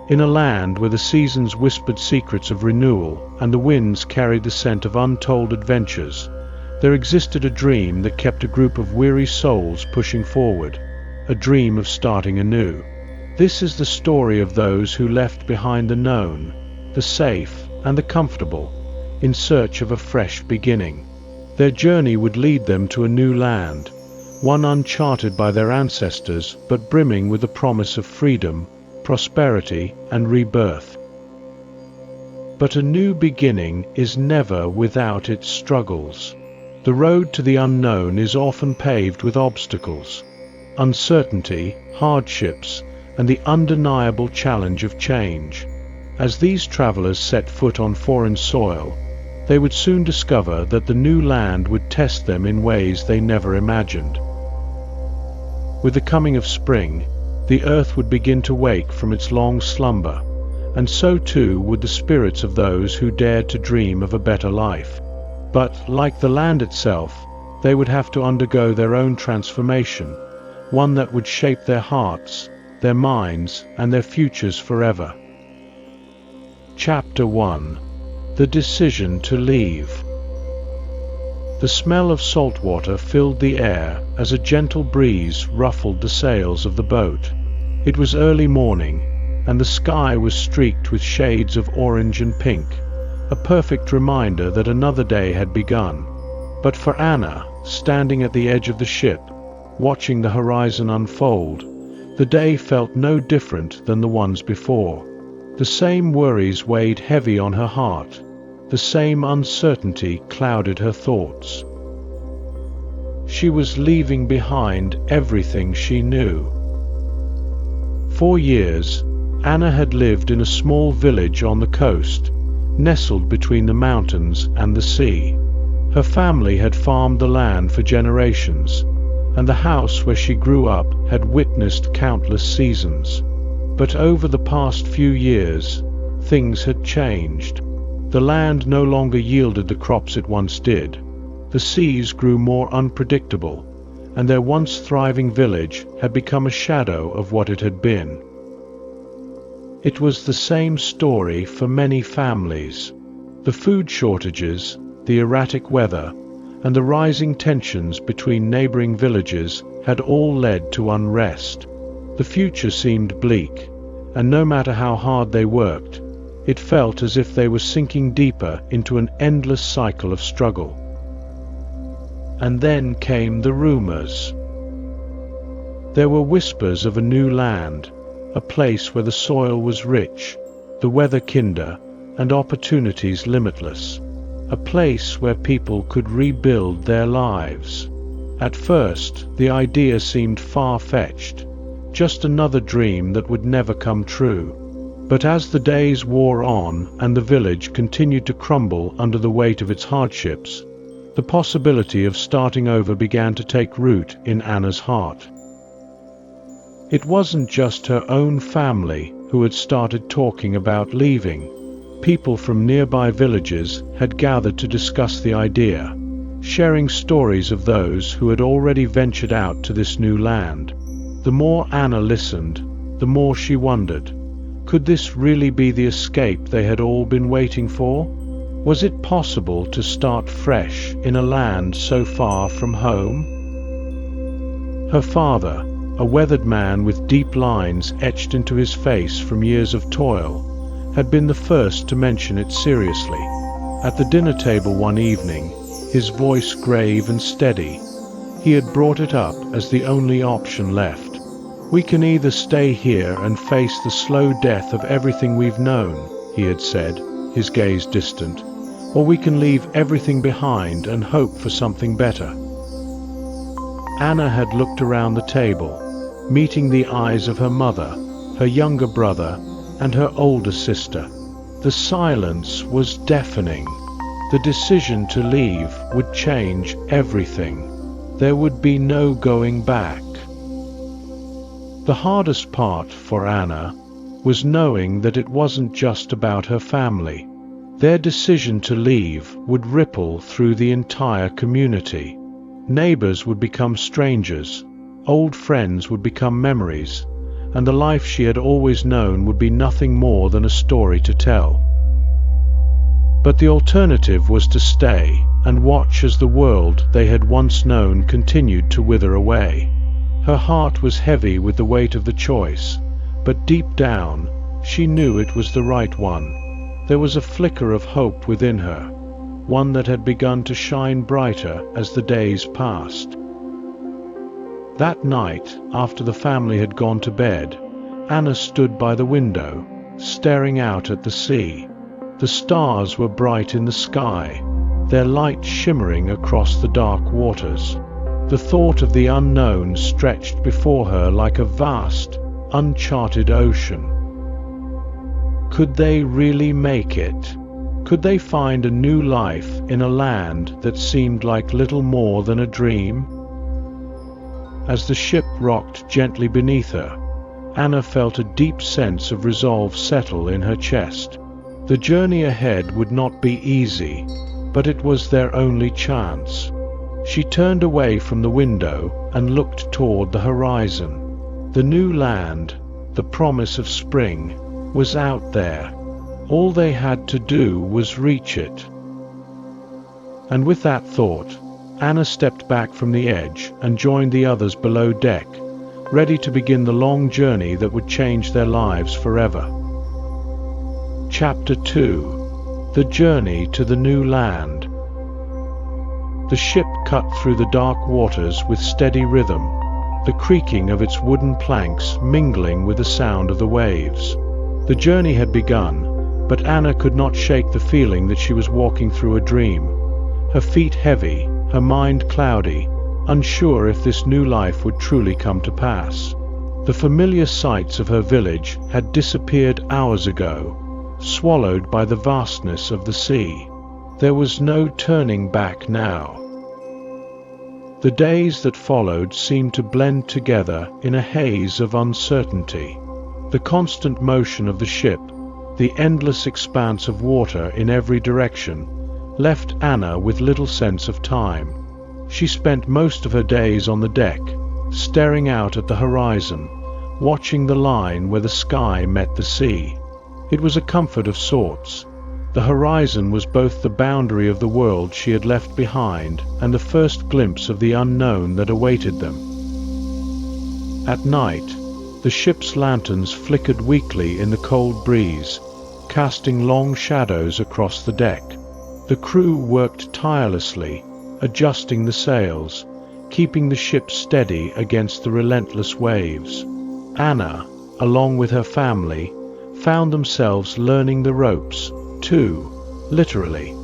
In a land where the seasons whispered secrets of renewal and the winds carried the scent of untold adventures, there existed a dream that kept a group of weary souls pushing forward, a dream of starting anew. This is the story of those who left behind the known, the safe, and the comfortable, in search of a fresh beginning. Their journey would lead them to a new land, one uncharted by their ancestors but brimming with the promise of freedom, prosperity, and rebirth. But a new beginning is never without its struggles. The road to the unknown is often paved with obstacles, uncertainty, hardships, and the undeniable challenge of change. As these travelers set foot on foreign soil, they would soon discover that the new land would test them in ways they never imagined. With the coming of spring, the earth would begin to wake from its long slumber, and so too would the spirits of those who dared to dream of a better life. But, like the land itself, they would have to undergo their own transformation, one that would shape their hearts, their minds, and their futures forever. Chapter 1. The Decision to Leave. The smell of salt water filled the air as a gentle breeze ruffled the sails of the boat. It was early morning, and the sky was streaked with shades of orange and pink, a perfect reminder that another day had begun. But for Anna, standing at the edge of the ship, watching the horizon unfold, the day felt no different than the ones before. The same worries weighed heavy on her heart. The same uncertainty clouded her thoughts. She was leaving behind everything she knew. For years, Anna had lived in a small village on the coast, nestled between the mountains and the sea. Her family had farmed the land for generations, and the house where she grew up had witnessed countless seasons. But over the past few years, things had changed. The land no longer yielded the crops it once did. The seas grew more unpredictable, and their once thriving village had become a shadow of what it had been. It was the same story for many families. The food shortages, the erratic weather, and the rising tensions between neighboring villages had all led to unrest. The future seemed bleak, and no matter how hard they worked, it felt as if they were sinking deeper into an endless cycle of struggle. And then came the rumors. There were whispers of a new land, a place where the soil was rich, the weather kinder, and opportunities limitless. A place where people could rebuild their lives. At first, the idea seemed far-fetched, just another dream that would never come true. But as the days wore on and the village continued to crumble under the weight of its hardships, the possibility of starting over began to take root in Anna's heart. It wasn't just her own family who had started talking about leaving. People from nearby villages had gathered to discuss the idea, sharing stories of those who had already ventured out to this new land. The more Anna listened, the more she wondered. Could this really be the escape they had all been waiting for? Was it possible to start fresh in a land so far from home? Her father, a weathered man with deep lines etched into his face from years of toil, had been the first to mention it seriously. At the dinner table one evening, his voice grave and steady, he had brought it up as the only option left. "We can either stay here and face the slow death of everything we've known," he had said, his gaze distant, "or we can leave everything behind and hope for something better." Anna had looked around the table, meeting the eyes of her mother, her younger brother, and her older sister. The silence was deafening. The decision to leave would change everything. There would be no going back. The hardest part for Anna was knowing that it wasn't just about her family. Their decision to leave would ripple through the entire community. Neighbors would become strangers, old friends would become memories, and the life she had always known would be nothing more than a story to tell. But the alternative was to stay and watch as the world they had once known continued to wither away. Her heart was heavy with the weight of the choice, but deep down, she knew it was the right one. There was a flicker of hope within her, one that had begun to shine brighter as the days passed. That night, after the family had gone to bed, Anna stood by the window, staring out at the sea. The stars were bright in the sky, their light shimmering across the dark waters. The thought of the unknown stretched before her like a vast, uncharted ocean. Could they really make it? Could they find a new life in a land that seemed like little more than a dream? As the ship rocked gently beneath her, Anna felt a deep sense of resolve settle in her chest. The journey ahead would not be easy, but it was their only chance. She turned away from the window and looked toward the horizon. The new land, the promise of spring, was out there. All they had to do was reach it. And with that thought, Anna stepped back from the edge and joined the others below deck, ready to begin the long journey that would change their lives forever. Chapter 2: The Journey to the New Land. The ship cut through the dark waters with steady rhythm, the creaking of its wooden planks mingling with the sound of the waves. The journey had begun, but Anna could not shake the feeling that she was walking through a dream. Her feet heavy, her mind cloudy, unsure if this new life would truly come to pass. The familiar sights of her village had disappeared hours ago, swallowed by the vastness of the sea. There was no turning back now. The days that followed seemed to blend together in a haze of uncertainty. The constant motion of the ship, the endless expanse of water in every direction, left Anna with little sense of time. She spent most of her days on the deck, staring out at the horizon, watching the line where the sky met the sea. It was a comfort of sorts. The horizon was both the boundary of the world she had left behind and the first glimpse of the unknown that awaited them. At night, the ship's lanterns flickered weakly in the cold breeze, casting long shadows across the deck. The crew worked tirelessly, adjusting the sails, keeping the ship steady against the relentless waves. Anna, along with her family, found themselves learning the ropes, too, literally.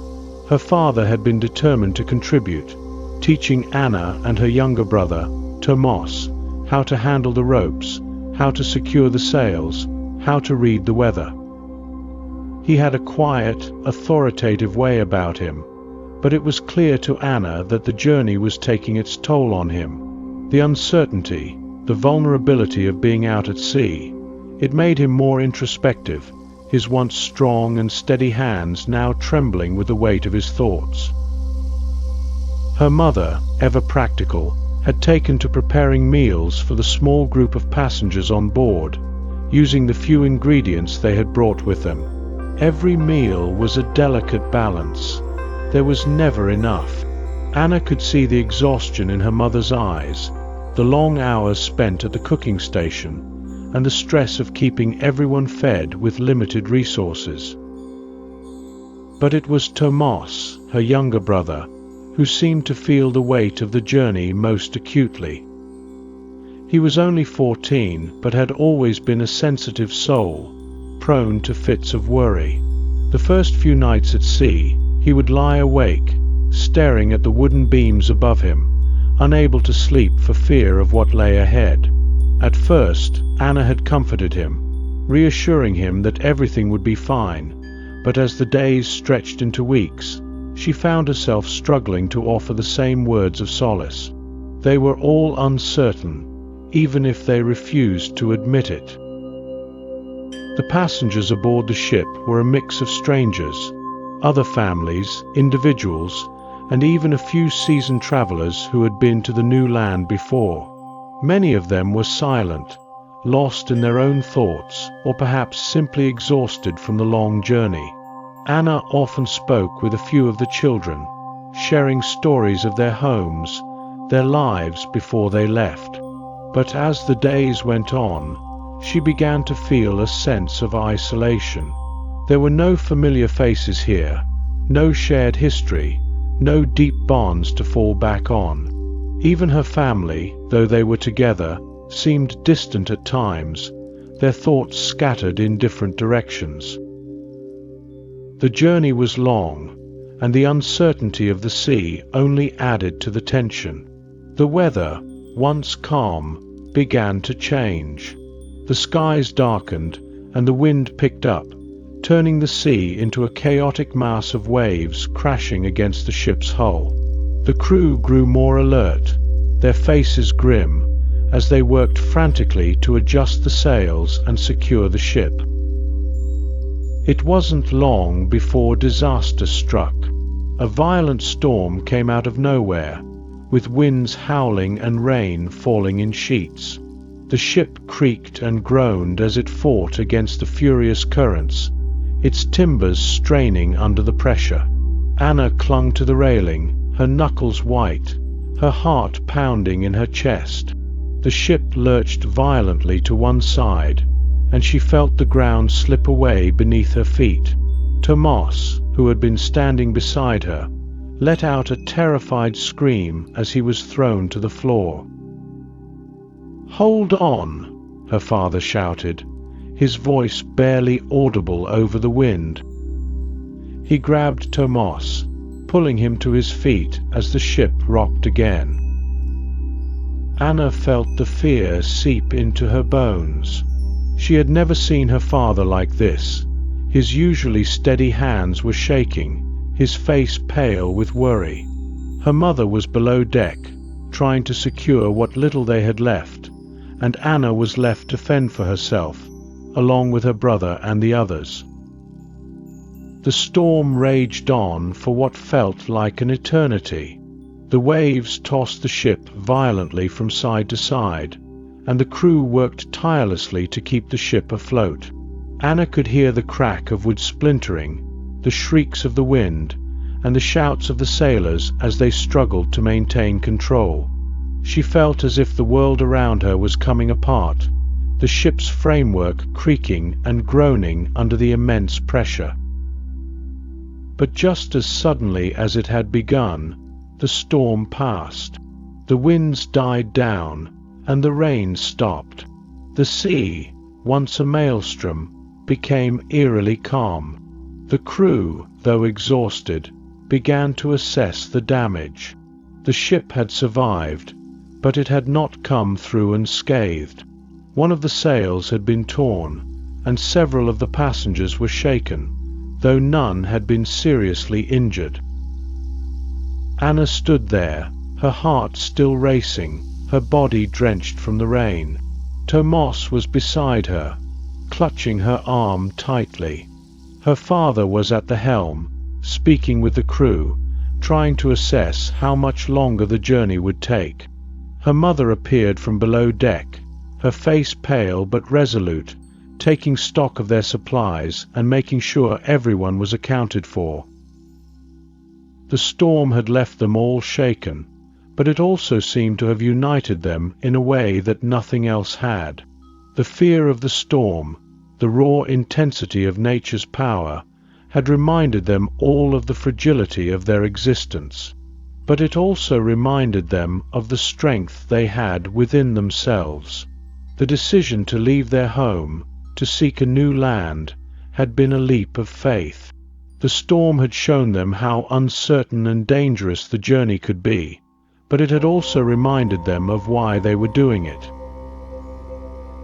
Her father had been determined to contribute, teaching Anna and her younger brother, Tomas, how to handle the ropes, how to secure the sails, how to read the weather. He had a quiet, authoritative way about him, but it was clear to Anna that the journey was taking its toll on him. The uncertainty, the vulnerability of being out at sea, it made him more introspective, his once strong and steady hands now trembling with the weight of his thoughts. Her mother, ever practical, had taken to preparing meals for the small group of passengers on board, using the few ingredients they had brought with them. Every meal was a delicate balance. There was never enough. Anna could see the exhaustion in her mother's eyes, the long hours spent at the cooking station, and the stress of keeping everyone fed with limited resources. But it was Tomas, her younger brother, who seemed to feel the weight of the journey most acutely. He was only 14, but had always been a sensitive soul, prone to fits of worry. The first few nights at sea, he would lie awake, staring at the wooden beams above him, unable to sleep for fear of what lay ahead. At first, Anna had comforted him, reassuring him that everything would be fine, but as the days stretched into weeks, she found herself struggling to offer the same words of solace. They were all uncertain, even if they refused to admit it. The passengers aboard the ship were a mix of strangers, other families, individuals, and even a few seasoned travelers who had been to the new land before. Many of them were silent, lost in their own thoughts, or perhaps simply exhausted from the long journey. Anna often spoke with a few of the children, sharing stories of their homes, their lives before they left. But as the days went on, she began to feel a sense of isolation. There were no familiar faces here, no shared history, no deep bonds to fall back on. Even her family, though they were together, seemed distant at times, their thoughts scattered in different directions. The journey was long, and the uncertainty of the sea only added to the tension. The weather, once calm, began to change. The skies darkened, and the wind picked up, turning the sea into a chaotic mass of waves crashing against the ship's hull. The crew grew more alert, their faces grim, as they worked frantically to adjust the sails and secure the ship. It wasn't long before disaster struck. A violent storm came out of nowhere, with winds howling and rain falling in sheets. The ship creaked and groaned as it fought against the furious currents, its timbers straining under the pressure. Anna clung to the railing, her knuckles white, her heart pounding in her chest. The ship lurched violently to one side, and she felt the ground slip away beneath her feet. Tomas, who had been standing beside her, let out a terrified scream as he was thrown to the floor. "Hold on!" her father shouted, his voice barely audible over the wind. He grabbed Tomas, pulling him to his feet as the ship rocked again. Anna felt the fear seep into her bones. She had never seen her father like this. His usually steady hands were shaking, his face pale with worry. Her mother was below deck, trying to secure what little they had left, and Anna was left to fend for herself, along with her brother and the others. The storm raged on for what felt like an eternity. The waves tossed the ship violently from side to side, and the crew worked tirelessly to keep the ship afloat. Anna could hear the crack of wood splintering, the shrieks of the wind, and the shouts of the sailors as they struggled to maintain control. She felt as if the world around her was coming apart, the ship's framework creaking and groaning under the immense pressure. But just as suddenly as it had begun, the storm passed. The winds died down, and the rain stopped. The sea, once a maelstrom, became eerily calm. The crew, though exhausted, began to assess the damage. The ship had survived, but it had not come through unscathed. One of the sails had been torn, and several of the passengers were shaken, though none had been seriously injured. Anna stood there, her heart still racing, her body drenched from the rain. Tomas was beside her, clutching her arm tightly. Her father was at the helm, speaking with the crew, trying to assess how much longer the journey would take. Her mother appeared from below deck, her face pale but resolute, taking stock of their supplies and making sure everyone was accounted for. The storm had left them all shaken, but it also seemed to have united them in a way that nothing else had. The fear of the storm, the raw intensity of nature's power, had reminded them all of the fragility of their existence. But it also reminded them of the strength they had within themselves. The decision to leave their home, to seek a new land, had been a leap of faith. The storm had shown them how uncertain and dangerous the journey could be, but it had also reminded them of why they were doing it.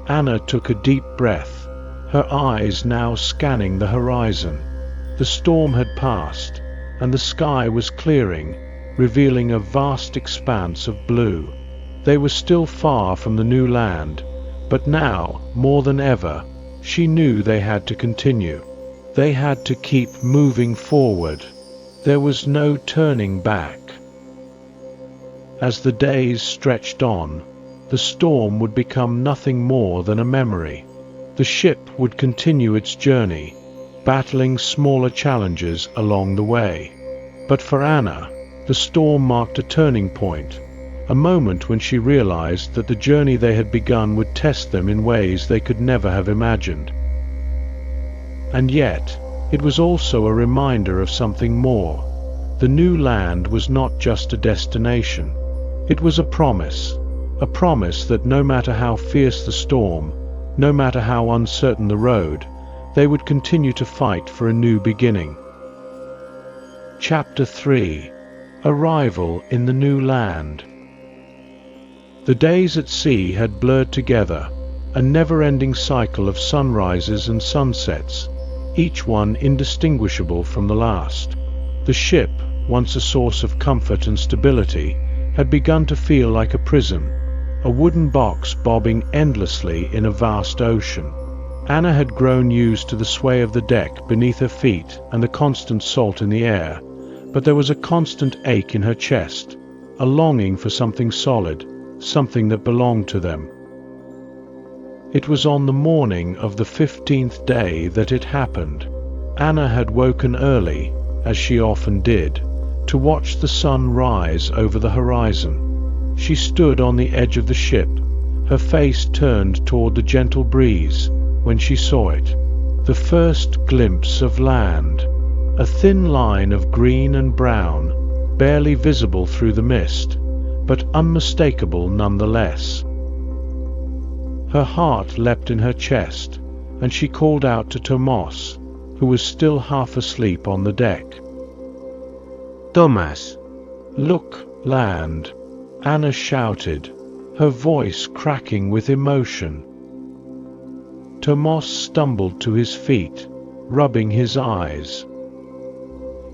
Anna took a deep breath, her eyes now scanning the horizon. The storm had passed, and the sky was clearing, revealing a vast expanse of blue. They were still far from the new land, but now, more than ever, she knew they had to continue. They had to keep moving forward. There was no turning back. As the days stretched on, the storm would become nothing more than a memory. The ship would continue its journey, battling smaller challenges along the way. But for Anna, the storm marked a turning point, a moment when she realized that the journey they had begun would test them in ways they could never have imagined. And yet, it was also a reminder of something more. The new land was not just a destination. It was a promise that no matter how fierce the storm, no matter how uncertain the road, they would continue to fight for a new beginning. Chapter 3: Arrival in the New Land. The days at sea had blurred together, a never-ending cycle of sunrises and sunsets, each one indistinguishable from the last. The ship, once a source of comfort and stability, had begun to feel like a prison, a wooden box bobbing endlessly in a vast ocean. Anna had grown used to the sway of the deck beneath her feet and the constant salt in the air, but there was a constant ache in her chest, a longing for something solid, something that belonged to them. It was on the morning of the 15th day that it happened. Anna had woken early, as she often did, to watch the sun rise over the horizon. She stood on the edge of the ship, her face turned toward the gentle breeze, when she saw it. The first glimpse of land. A thin line of green and brown, barely visible through the mist, but unmistakable nonetheless. Her heart leapt in her chest, and she called out to Tomas, who was still half asleep on the deck. Thomas! "Look, land!" Anna shouted, her voice cracking with emotion. Tomas stumbled to his feet, rubbing his eyes.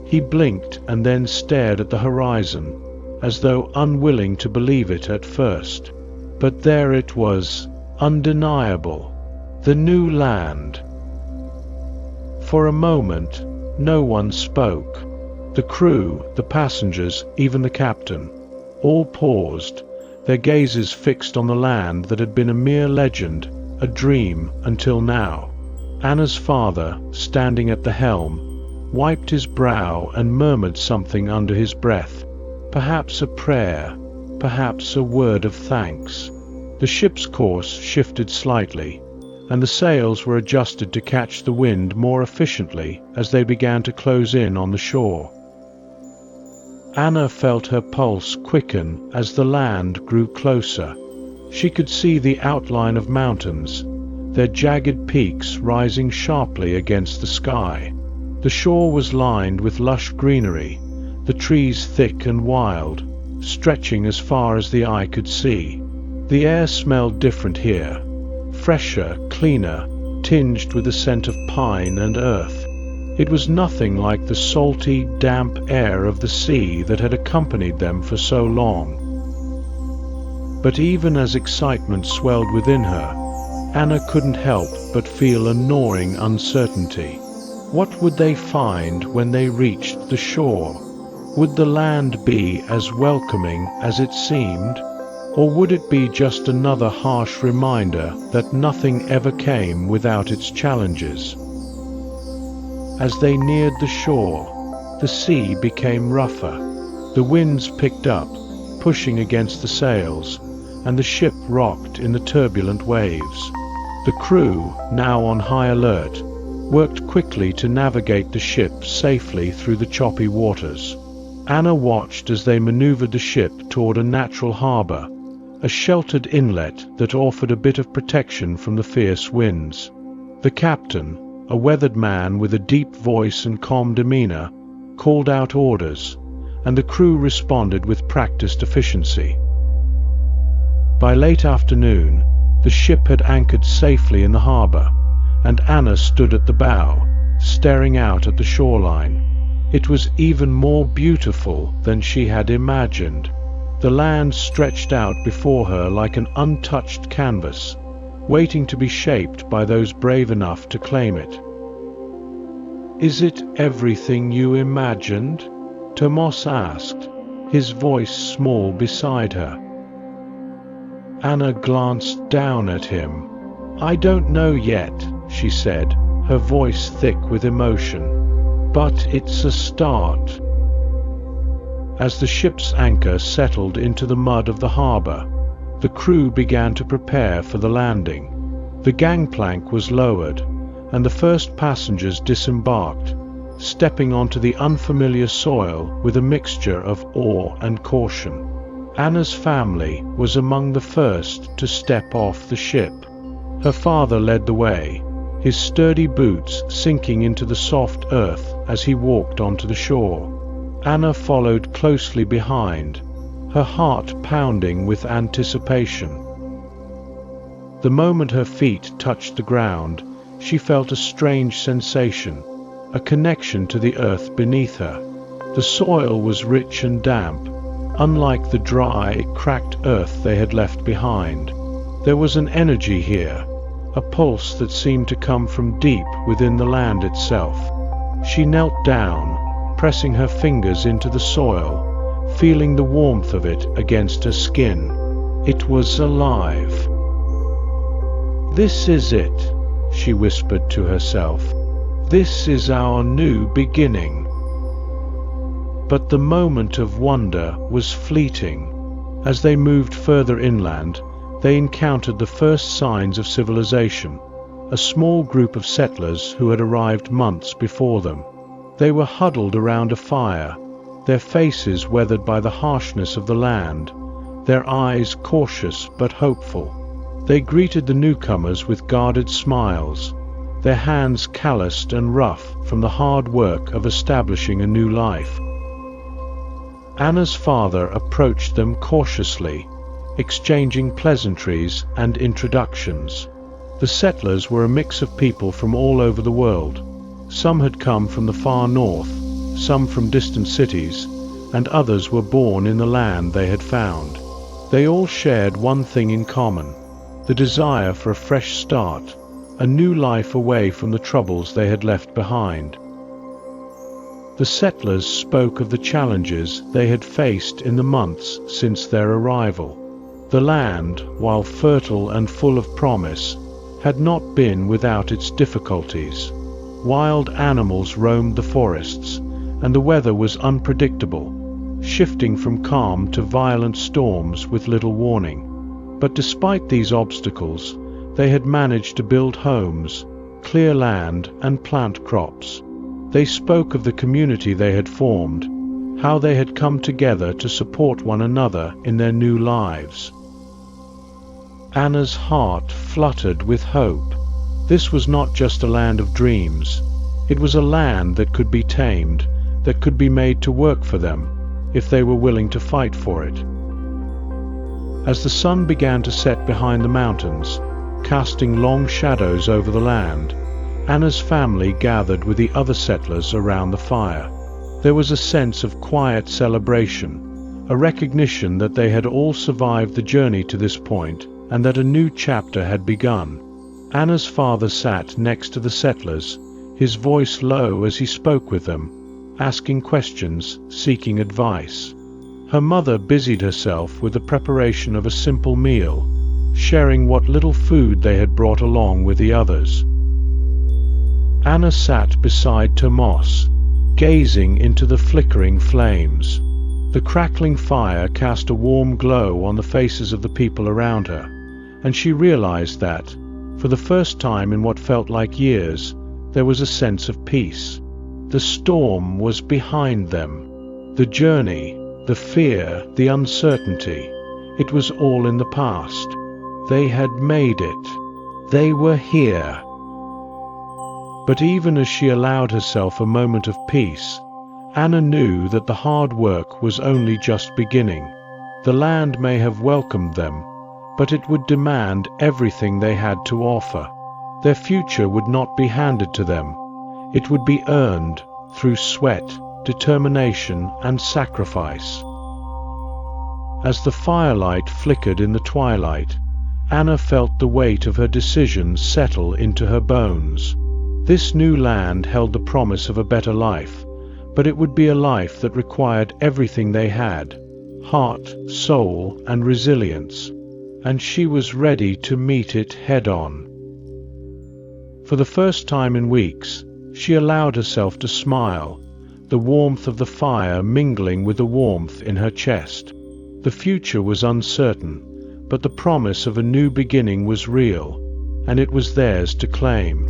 He blinked and then stared at the horizon, as though unwilling to believe it at first. But there it was, undeniable, the new land. For a moment, no one spoke. The crew, the passengers, even the captain, all paused, their gazes fixed on the land that had been a mere legend, a dream, until now. Anna's father, standing at the helm, wiped his brow and murmured something under his breath, perhaps a prayer, perhaps a word of thanks. The ship's course shifted slightly, and the sails were adjusted to catch the wind more efficiently as they began to close in on the shore. Anna felt her pulse quicken as the land grew closer. She could see the outline of mountains, their jagged peaks rising sharply against the sky. The shore was lined with lush greenery, the trees thick and wild, stretching as far as the eye could see. The air smelled different here, fresher, cleaner, tinged with the scent of pine and earth. It was nothing like the salty, damp air of the sea that had accompanied them for so long. But even as excitement swelled within her, Anna couldn't help but feel a gnawing uncertainty. What would they find when they reached the shore? Would the land be as welcoming as it seemed? Or would it be just another harsh reminder that nothing ever came without its challenges? As they neared the shore, the sea became rougher. The winds picked up, pushing against the sails, and the ship rocked in the turbulent waves. The crew, now on high alert, worked quickly to navigate the ship safely through the choppy waters. Anna watched as they maneuvered the ship toward a natural harbor, a sheltered inlet that offered a bit of protection from the fierce winds. The captain, a weathered man with a deep voice and calm demeanor, called out orders, and the crew responded with practiced efficiency. By late afternoon, the ship had anchored safely in the harbor, and Anna stood at the bow, staring out at the shoreline. It was even more beautiful than she had imagined. The land stretched out before her like an untouched canvas, waiting to be shaped by those brave enough to claim it. "Is it everything you imagined?" Tomas asked, his voice small beside her. Anna glanced down at him. "I don't know yet," she said, her voice thick with emotion. "But it's a start." As the ship's anchor settled into the mud of the harbor, the crew began to prepare for the landing. The gangplank was lowered, and the first passengers disembarked, stepping onto the unfamiliar soil with a mixture of awe and caution. Anna's family was among the first to step off the ship. Her father led the way, his sturdy boots sinking into the soft earth as he walked onto the shore. Anna followed closely behind, her heart pounding with anticipation. The moment her feet touched the ground, she felt a strange sensation, a connection to the earth beneath her. The soil was rich and damp, unlike the dry, cracked earth they had left behind. There was an energy here, a pulse that seemed to come from deep within the land itself. She knelt down, pressing her fingers into the soil, feeling the warmth of it against her skin. It was alive. "This is it," she whispered to herself. "This is our new beginning." But the moment of wonder was fleeting. As they moved further inland, they encountered the first signs of civilization, a small group of settlers who had arrived months before them. They were huddled around a fire, their faces weathered by the harshness of the land, their eyes cautious but hopeful. They greeted the newcomers with guarded smiles, their hands calloused and rough from the hard work of establishing a new life. Anna's father approached them cautiously, exchanging pleasantries and introductions. The settlers were a mix of people from all over the world. Some had come from the far north, some from distant cities, and others were born in the land they had found. They all shared one thing in common, the desire for a fresh start, a new life away from the troubles they had left behind. The settlers spoke of the challenges they had faced in the months since their arrival. The land, while fertile and full of promise, had not been without its difficulties. Wild animals roamed the forests, and the weather was unpredictable, shifting from calm to violent storms with little warning. But despite these obstacles, they had managed to build homes, clear land, and plant crops. They spoke of the community they had formed, how they had come together to support one another in their new lives. Anna's heart fluttered with hope. This was not just a land of dreams. It was a land that could be tamed, that could be made to work for them, if they were willing to fight for it. As the sun began to set behind the mountains, casting long shadows over the land, Anna's family gathered with the other settlers around the fire. There was a sense of quiet celebration, a recognition that they had all survived the journey to this point and that a new chapter had begun. Anna's father sat next to the settlers, his voice low as he spoke with them, asking questions, seeking advice. Her mother busied herself with the preparation of a simple meal, sharing what little food they had brought along with the others. Anna sat beside Tomas, gazing into the flickering flames. The crackling fire cast a warm glow on the faces of the people around her, and she realized that, for the first time in what felt like years, there was a sense of peace. The storm was behind them. The journey, the fear, the uncertainty, it was all in the past. They had made it. They were here. But even as she allowed herself a moment of peace, Anna knew that the hard work was only just beginning. The land may have welcomed them, but it would demand everything they had to offer. Their future would not be handed to them. It would be earned through sweat, determination, and sacrifice. As the firelight flickered in the twilight, Anna felt the weight of her decisions settle into her bones. This new land held the promise of a better life, but it would be a life that required everything they had: heart, soul, and resilience. and she was ready to meet it head-on. For the first time in weeks, she allowed herself to smile, the warmth of the fire mingling with the warmth in her chest. The future was uncertain, but the promise of a new beginning was real, and it was theirs to claim.